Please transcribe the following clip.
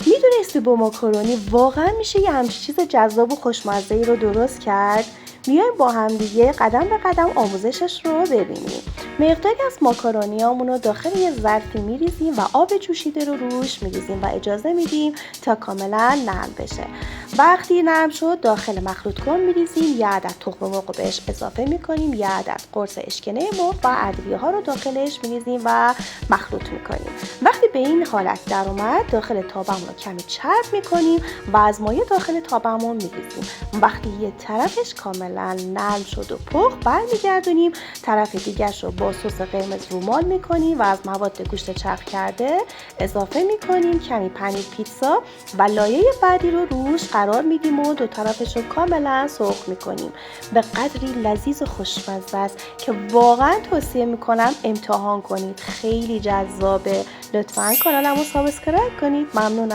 میدونستی با ماکارونی واقعا میشه یه همچین چیز جذاب و خوشمزه‌ای رو درست کرد؟ میایم با هم دیگه قدم به قدم آموزشش رو ببینیم. مقداری از ماکارونیامون رو داخل یه ظرفی میریزیم و آب جوشیده رو روش میریزیم و اجازه میدیم تا کاملا نرم بشه. وقتی نرم شد داخل مخلوط کن میریزیم، یه عدد تخم مرغ رو بهش اضافه میکنیم، یه عدد قرص اشکنه مرغ و ادویه ها رو داخلش میریزیم و مخلوط میکنیم. وقتی به این حالت در اومد داخل تابمون رو کمی چرب میکنیم و از مایه داخل تابمون میریزیم. وقتی یه طرفش کاملا نرم شد و پخت برمیگردونیم، طرف دیگرش رو با سس قرمز رومال میکنیم و از مواد گوشت چرخ کرده اضافه میکنیم، کمی پنیر پیتزا و لایه بعدی رو روش قرار میدیم و دو طرفش رو کاملا سرخ میکنیم. به قدری لذیذ و خوشمزه است که واقعا توصیه میکنم امتحان کنید. خیلی جذابه. لطفاً کانالمو سابسکرایب کنید. ممنونم.